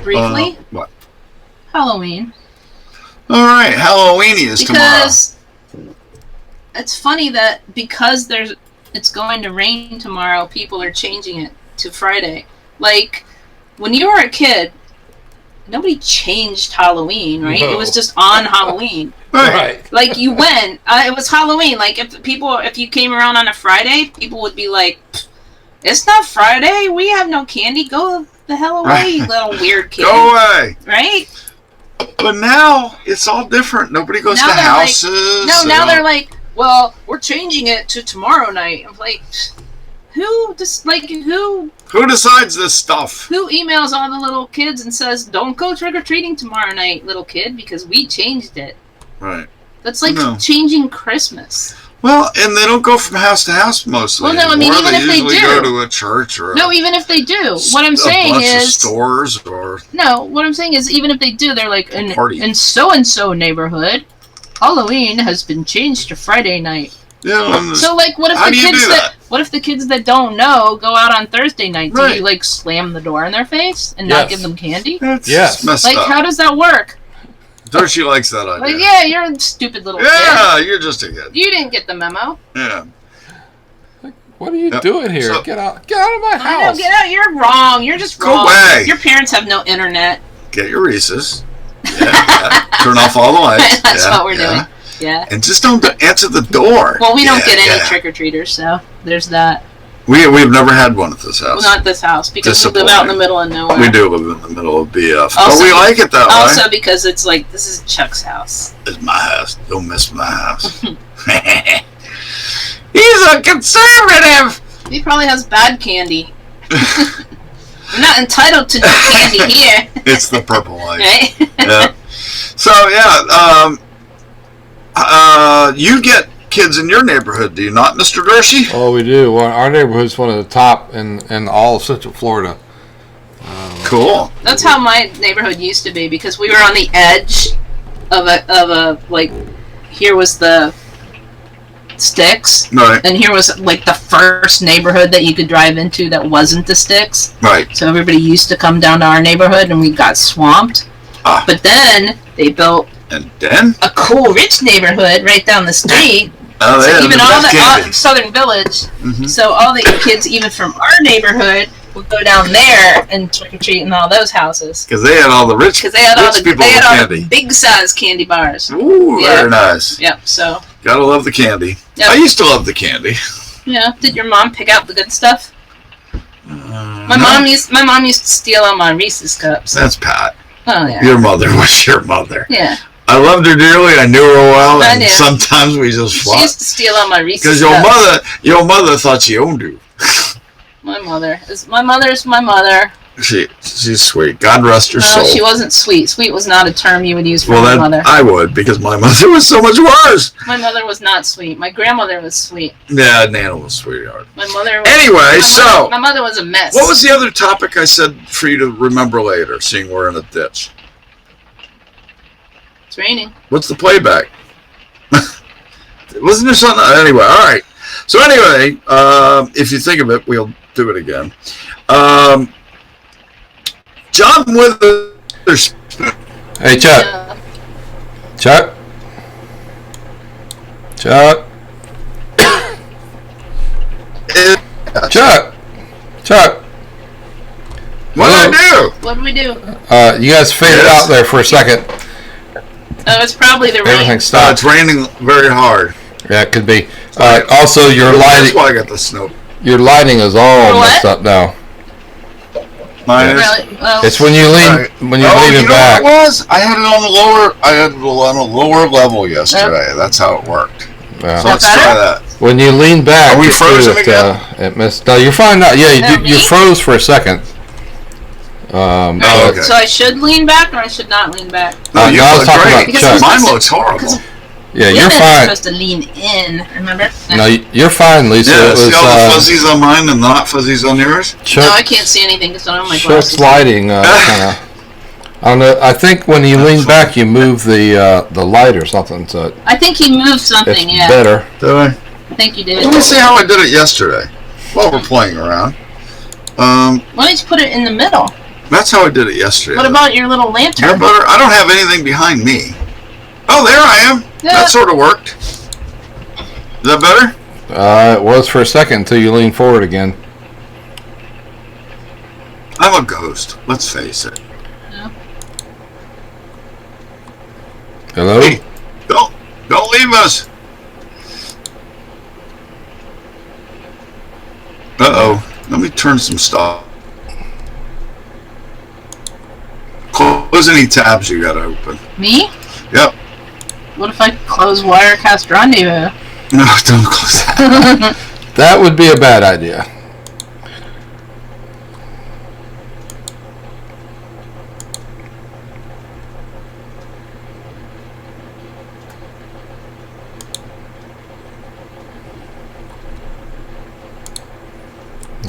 Briefly? What? Halloween. All right. Halloweeny is tomorrow. Because it's funny that because it's going to rain tomorrow, people are changing it to Friday. Like, when you were a kid, nobody changed Halloween, right? No. It was just on Halloween. Right. Like, you went, it was Halloween. Like, if you came around on a Friday, people would be like, it's not Friday. We have no candy. Go The hell away, you little weird kid. Go away. Right? But now it's all different. Nobody goes Now to they're houses. No, now they're like, well, we're changing it to tomorrow night. I'm like, who decides this stuff? Who emails all the little kids and says, don't go trick-or-treating tomorrow night, little kid, because we changed it. Right. That's like changing Christmas. Well, and they don't go from house to house mostly. Well, no, I mean, even if they do. go to a church or no, even if they do. What I'm saying bunch is... of stores or... No, what I'm saying is even if they do, they're like, in so-and-so neighborhood, Halloween has been changed to Friday night. Yeah. So, like, what if what if the kids that don't know go out on Thursday night? Do you, like, slam the door in their face and not give them candy? That's messed like, up. how does that work? Dorothy likes that idea. Like, yeah, you're a stupid little kid. Yeah, you're just a kid. You didn't get the memo. Yeah. What are you doing here? So, get out of my house. I know, get out. You're wrong. You're just wrong. Go away. Your parents have no internet. Get your Reese's. Yeah. Turn off all the lights. That's what we're doing. Yeah. And just don't answer the door. Well, we don't get any trick-or-treaters, so there's that. We've never had one at this house. Well, not this house, because we live out in the middle of nowhere. We do live in the middle of BF. Also, but we like it that way. Also because it's like, this is Chuck's house. It's my house. Don't mess with my house. He's a conservative! He probably has bad candy. We're not entitled to no candy here. It's the purple light. Right? Yeah. So, you get kids in your neighborhood, do you not, Mr. Dershey? Oh, we do. Well, our neighborhood's one of the top in all of Central Florida. Cool. That's how my neighborhood used to be, because we were on the edge of a like, here was the sticks, right, and here was like the first neighborhood that you could drive into that wasn't the sticks. Right. So everybody used to come down to our neighborhood, and we got swamped. But then they built a cool, rich neighborhood right down the street. Oh, so even all the Southern Village. Mm-hmm. So all the kids, even from our neighborhood, would go down there and trick or treat in all those houses. Because they had all the rich. Because they had all the big size candy bars. Ooh, very nice. Yep. So. Gotta love the candy. Yep. I used to love the candy. Yeah. Did your mom pick out the good stuff? My mom used to steal all my Reese's cups. That's Pat. Oh yeah. Your mother was your mother. Yeah. I loved her dearly. I knew her well, and sometimes we just fought. She used to steal all my Reese's cups. Because your mother thought she owned you. My mother's my mother. She's sweet. God rest her soul. No, she wasn't sweet. Sweet was not a term you would use for my mother. I would, because my mother was so much worse. My mother was not sweet. My grandmother was sweet. Yeah, Nana was sweetheart. My mother was... Anyway, my mother was a mess. What was the other topic I said for you to remember later, seeing we're in a ditch? It's raining. What's the playback? Wasn't there something? Anyway, all right. So anyway, if you think of it, we'll do it again. John Witherspoon. Hey, Chuck. Yeah. Chuck. Chuck. Chuck. Chuck. What did I do? What did we do? You guys faded out there for a second. Oh, it's probably the rain. Everything stopped. It's raining very hard. Yeah, it could be. Also, your lighting. That's why I got the snow. Your lighting is all messed up now. Mine is. Really? Well, it's when you lean leaning back. What it was? I had it on the lower. I had it on a lower level yesterday. Yep. That's how it worked. Yeah. So let's try that. When you lean back, are we frozen again? It missed. No, you're fine now. Yeah, you froze for a second. Okay. So I should lean back, or I should not lean back? No, you look great. Because mine looks horrible. Yeah, you're fine. Supposed to lean in, remember? No, you're fine, Lisa. Yeah, see all the fuzzies on mine and not fuzzies on yours? No, I can't see anything because I don't have my glasses. Chuck's lighting kind of. I don't know. I think when you lean back, you move the light or something. So I think he moved something. It's better. Did I? I think you did. Let me see how I did it yesterday. While we're playing around. Why don't you put it in the middle? That's how I did it yesterday. What about your little lantern? I don't have anything behind me. Oh, there I am. Yeah. That sort of worked. Is that better? It was for a second until you lean forward again. I'm a ghost. Let's face it. Yeah. Hello? Hey, don't leave us. Uh-oh. Let me turn some stuff. Close any tabs you got open. Me? Yep. What if I close Wirecast Rendezvous? No, don't close that. That would be a bad idea.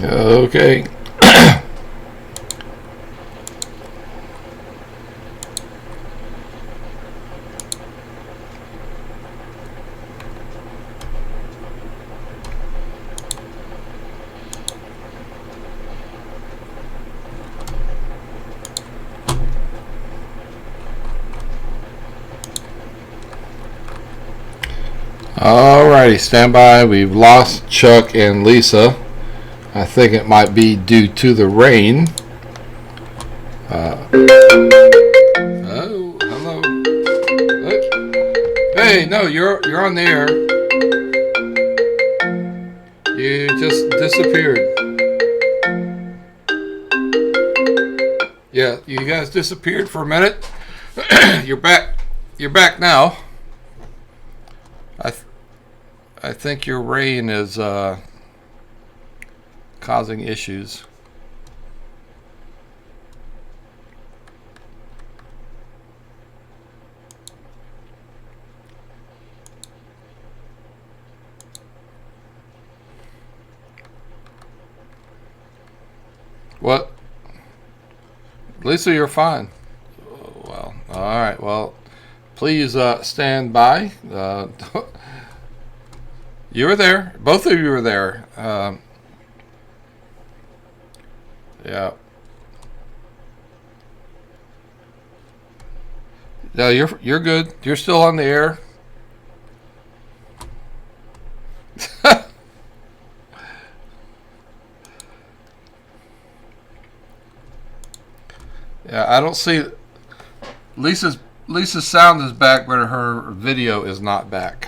Okay. Alrighty, stand by. We've lost Chuck and Lisa. I think it might be due to the rain. Oh, hello. Hey, no, you're on the air. You just disappeared. Yeah, you guys disappeared for a minute. You're back. You're back now. I think your rain is causing issues. What? Lisa, you're fine. Well, all right. Well, please stand by. You were there. Both of you were there. Yeah. No, you're good. You're still on the air. Yeah, I don't see Lisa's sound is back, but her video is not back.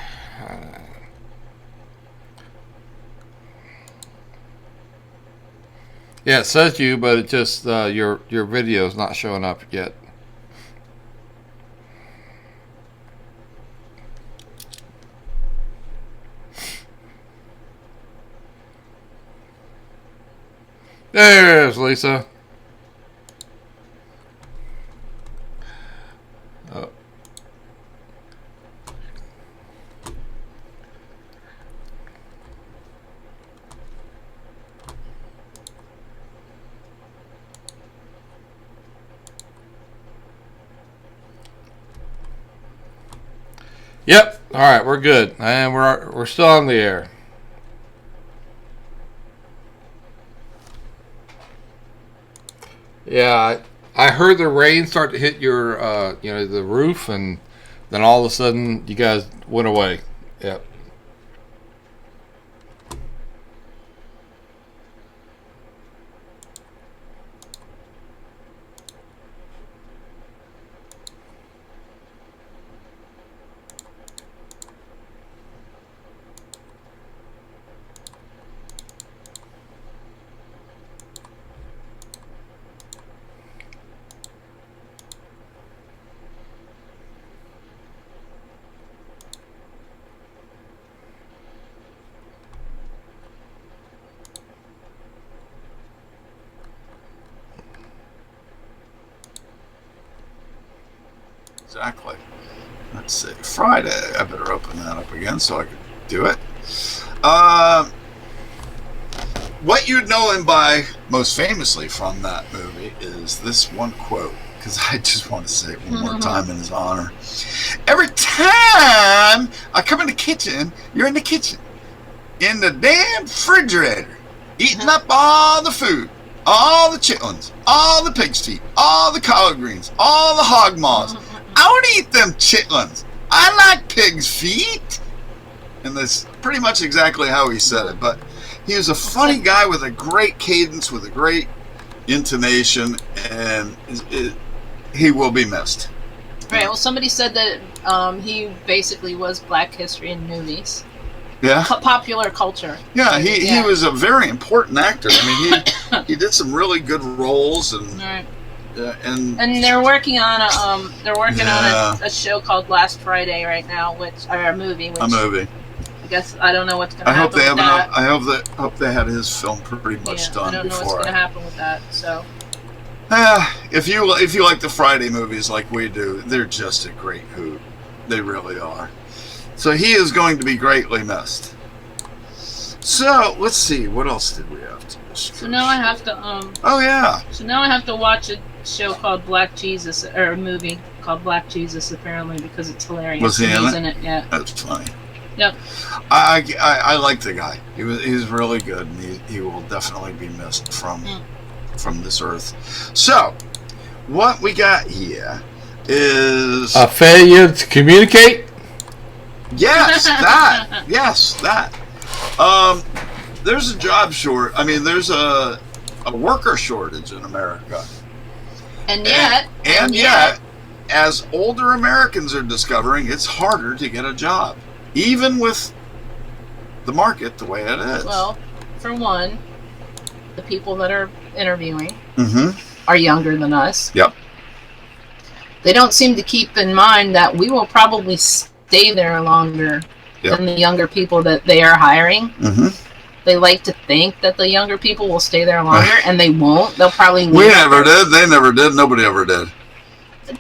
Yeah, it says you, but it just your video is not showing up yet. There's Lisa. Yep. All right, we're good, and we're still on the air. Yeah, I heard the rain start to hit your, the roof, and then all of a sudden you guys went away. Yep. Exactly. Let's see. Friday. I better open that up again so I can do it. What you'd know him by most famously from that movie is this one quote, because I just want to say it one more time in his honor. Every time I come in the kitchen, you're in the kitchen, in the damn refrigerator, eating up all the food, all the chitlins, all the pig's teeth, all the collard greens, all the hog maws. I don't eat them chitlins. I like pig's feet. And that's pretty much exactly how he said it. But he was a funny guy with a great cadence, with a great intonation, and he will be missed. Right. Well, somebody said that he basically was Black history in movies. Yeah. Popular culture. Yeah, he was a very important actor. I mean, he did some really good roles, and right. And they're working on a show called Last Friday right now, a movie. I guess I don't know what's going to happen with that. I hope they had his film pretty much done before. I don't know what's going to happen with that. So. If you like the Friday movies like we do, they're just a great hoot. They really are. So he is going to be greatly missed. So let's see, what else did we have to discuss? So now I have to Oh yeah. So now I have to watch a show called Black Jesus, or a movie called Black Jesus, apparently, because it's hilarious. Was he in it? Yeah. That's funny. Yep. I like the guy. He's really good, and he will definitely be missed from this earth. So, what we got here is a failure to communicate. Yes, that. Yes, that. There's a job short. I mean, there's a worker shortage in America. And yet, as older Americans are discovering, it's harder to get a job, even with the market the way it is. Well, for one, the people that are interviewing Mm-hmm. are younger than us. Yep. They don't seem to keep in mind that we will probably stay there longer than the younger people that they are hiring. Mm-hmm. They like to think that the younger people will stay there longer, and they won't. They'll probably leave. We never did. They never did. Nobody ever did.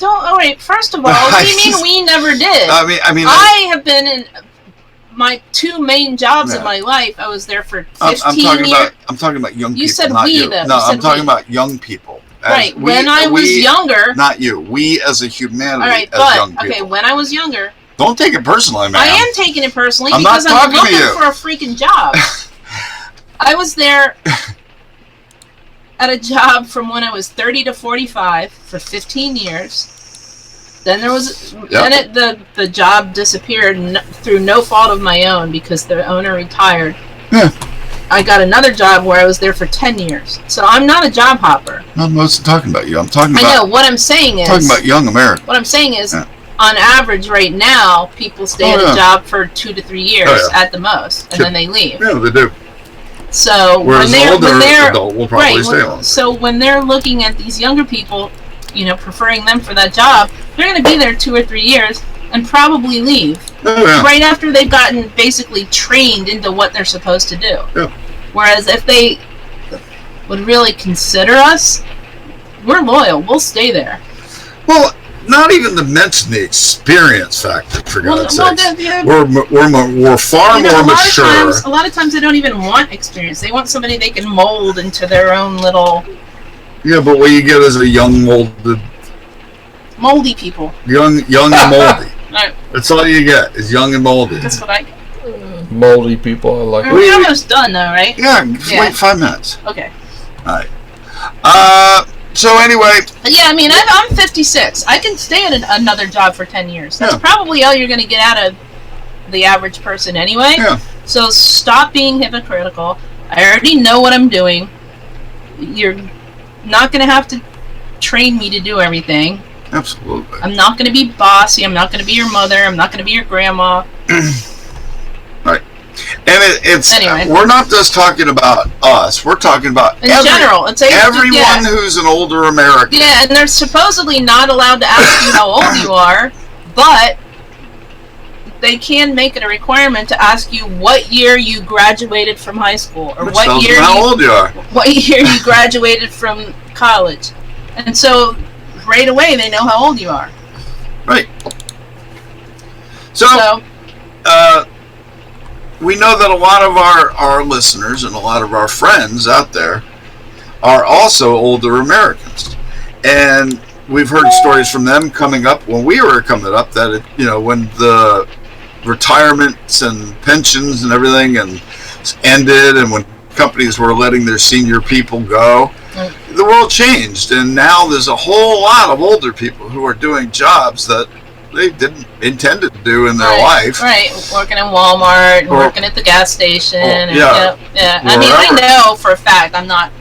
All right. First of all, what do you mean we never did? I have been in my two main jobs in my life. I was there for 15 years. I'm talking about young people. You said not we, you. though. No, I'm talking about young people. Right. When I was younger. Not you. We as a humanity. All right, as young people. okay. When I was younger. Don't take it personally, man. I am taking it personally I'm because not I'm looking to you. for a freaking job. I was there at a job from when I was 30 to 45 for 15 years. Then there was the job disappeared through no fault of my own because the owner retired. Yeah. I got another job where I was there for 10 years. So I'm not a job hopper. I'm not talking about you. I'm talking about. I know. What I'm saying is. Talking about young America. What I'm saying is. Yeah. On average, right now, people stay at a job for 2 to 3 years at the most, and then they leave. Yeah, they do. So whereas when they're adult will probably stay on. So when they're looking at these younger people, preferring them for that job, they're going to be there 2 or 3 years and probably leave right after they've gotten basically trained into what they're supposed to do. Yeah. Whereas if they would really consider us, we're loyal. We'll stay there. Well. Not even to mention the experience factor, for God's sake. We're far more mature. A lot of times they don't even want experience. They want somebody they can mold into their own little... Yeah, but what you get is a young, moldy people. Young and moldy. Right. That's all you get, is young and moldy. That's what I get. Moldy people, I like it. We're almost done, though, right? Yeah, wait 5 minutes. Okay. All right. So anyway, yeah, I mean, I'm 56. I can stay at another job for 10 years. That's probably all you're going to get out of the average person anyway. Yeah. So stop being hypocritical. I already know what I'm doing. You're not going to have to train me to do everything. Absolutely. I'm not going to be bossy. I'm not going to be your mother. I'm not going to be your grandma. Right. And anyway. We're not just talking about us. We're talking about in general. It's everyone who's an older American. Yeah, and they're supposedly not allowed to ask you how old you are, but they can make it a requirement to ask you what year you graduated from high school, or what year how old you are. What year you graduated from college, and so right away they know how old you are. Right. So we know that a lot of our listeners and a lot of our friends out there are also older Americans. And we've heard stories from them coming up when we were coming up that, when the retirements and pensions and everything ended and when companies were letting their senior people go, the world changed. And now there's a whole lot of older people who are doing jobs that they didn't intend to do in their life. Right, working in Walmart, working at the gas station. Yeah. I mean, I know for a fact I'm not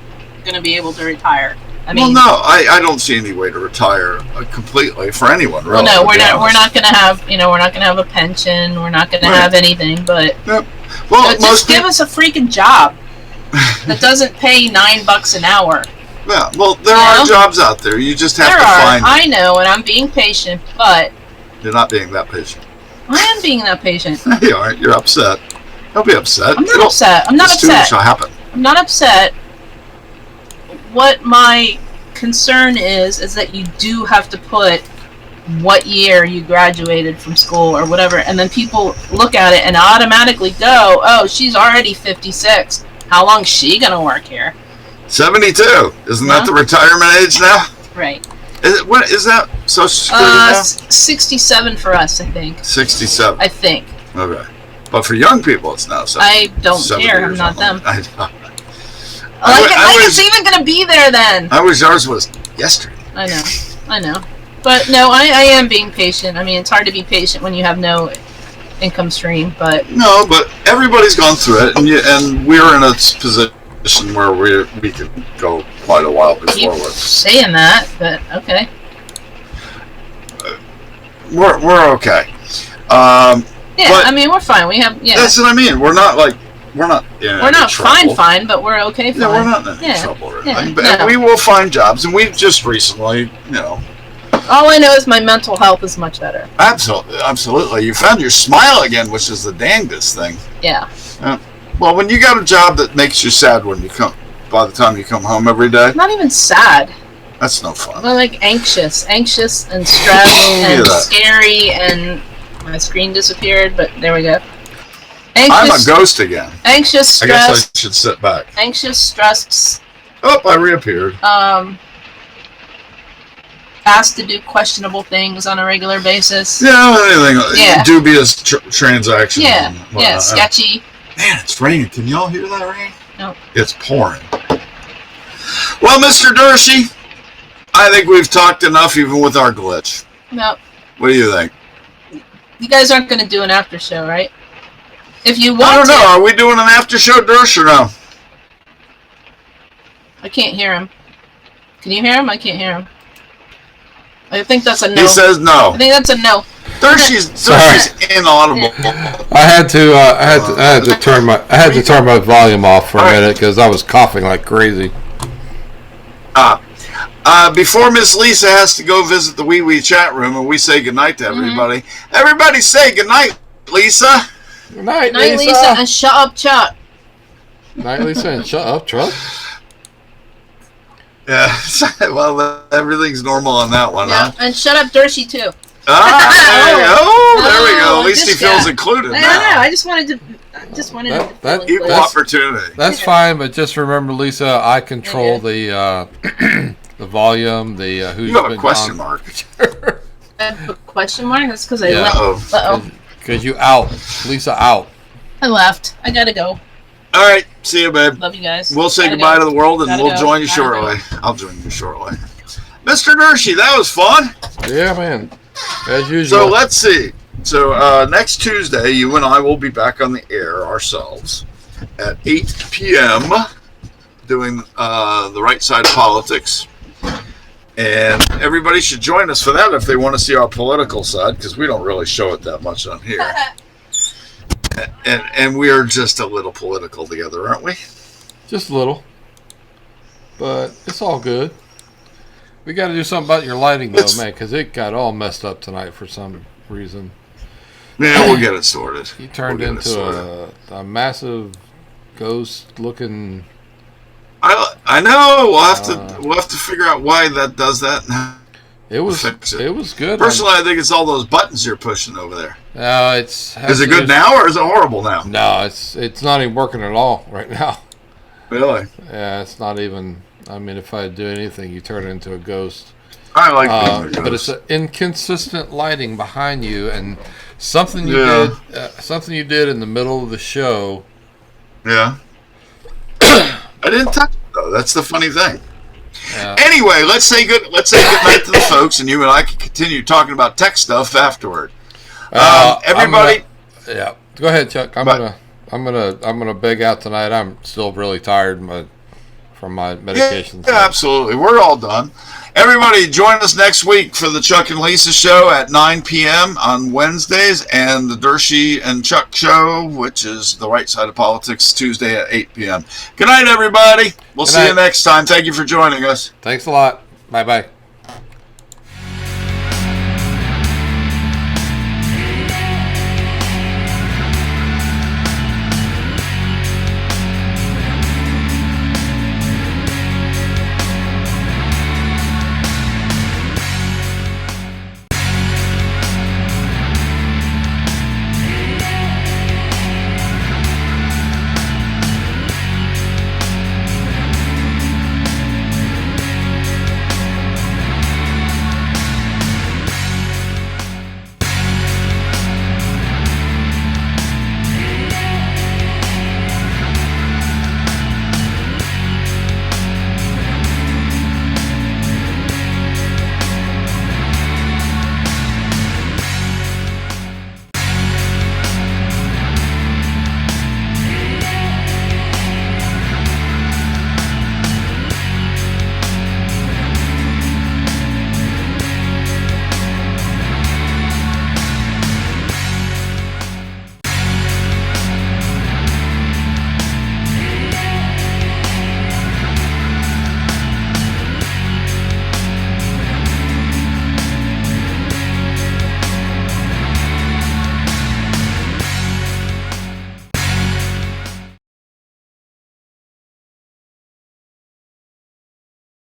going to be able to retire. I mean, I don't see any way to retire completely for anyone. Really, well, no, we're not going to have we're not going to have a pension. We're not going to have anything. But well, just give us a freaking job that doesn't pay $9 an hour. Yeah, well, there are jobs out there. You just have to find them. I know, and I'm being patient, but... You're not being that patient. I am being that patient. You aren't. You're upset. Don't be upset. I'm not upset. I'm not upset. Shall happen. I'm not upset. What my concern is that you do have to put what year you graduated from school or whatever, and then people look at it and automatically go, oh, she's already 56. How long's she going to work here? 72. Isn't that the retirement age now? Right. What is that? Social Security now? 67 for us, I think. 67. I think. Okay. But for young people, it's now 70. I don't care. I'm not them. I know. It's even going to be there then. I wish ours was yesterday. I know. But no, I am being patient. I mean, it's hard to be patient when you have no income stream, but... No, but everybody's gone through it, and we're in a position where we could go quite a while before Keep saying that, but okay. We're okay. Yeah, I mean, we're fine. We have, That's what I mean. We're not fine, but we're okay fine. Yeah, we're not in any trouble or anything. Yeah, but we will find jobs, and we've just recently, All I know is my mental health is much better. Absolutely. You found your smile again, which is the dangest thing. Yeah. Well, when you got a job that makes you sad by the time you come home every day. Not even sad. That's no fun. I'm like anxious and stressed and scary, and my screen disappeared, but there we go. I'm a ghost again. Anxious, stressed. I guess I should sit back. Anxious, stressed. Oh, I reappeared. Asked to do questionable things on a regular basis. Yeah, anything. Dubious transactions. Yeah, sketchy. Man, it's raining. Can y'all hear that rain? No. It's pouring. Well, Mr. Dershey, I think we've talked enough even with our glitch. No. What do you think? You guys aren't going to do an after show, right? If you want I don't know. Are we doing an after show, Dersh, or no? I can't hear him. Can you hear him? I can't hear him. I think that's a no. He says no. I think that's a no. Dershey's inaudible. I had to turn my volume off for a minute because I was coughing like crazy. Before Miss Lisa has to go visit the wee chat room and we say goodnight to everybody. Mm-hmm. Everybody say goodnight, Lisa. Good night, Lisa, and shut up, Chuck. Night, Lisa, and shut up, Chuck. Yeah, well, everything's normal on that one, huh? And shut up, Dershey, too. There we go. At least he feels included now. I know. I just wanted to equal opportunity. That's fine, but just remember, Lisa, I control the the volume, the who's you have been a question mark. I have a question mark? That's because I left. Uh-oh. Because you out. Lisa out. I left. I gotta go. All right. See you, babe. Love you guys. We'll say goodbye to the world, and we'll join you shortly. I'll join you shortly. Mr. Dershey, that was fun. Yeah, man. As usual. So let's see. So next Tuesday, you and I will be back on the air ourselves at 8 p.m. doing the right side of politics. And everybody should join us for that if they want to see our political side, because we don't really show it that much on here. And we are just a little political together, aren't we? Just a little. But it's all good. We got to do something about your lighting, though, man, because it got all messed up tonight for some reason. Yeah, we'll get it sorted. You turned into a massive ghost-looking... I know. We'll have to figure out why that does that. It was good. Personally, I think it's all those buttons you're pushing over there. No, is it good now or is it horrible now? No, it's not even working at all right now. Really? Yeah, it's not even. I mean, if I do anything, you turn it into a ghost. I like being a ghost. But it's an inconsistent lighting behind you, and something you did in the middle of the show. Yeah. I didn't touch it though. That's the funny thing. Anyway, let's say good night to the folks, and you and I can continue talking about tech stuff afterward. Everybody. Go ahead, Chuck. I'm gonna beg out tonight. I'm still really tired. from my medications. Yeah, absolutely. We're all done. Everybody, join us next week for the Chuck and Lisa show at 9 p.m. on Wednesdays, and the Dershie and Chuck show, which is the Right Side of Politics, Tuesday at 8 p.m. Good night, everybody. We'll see you next time. Thank you for joining us. Thanks a lot. Bye-bye.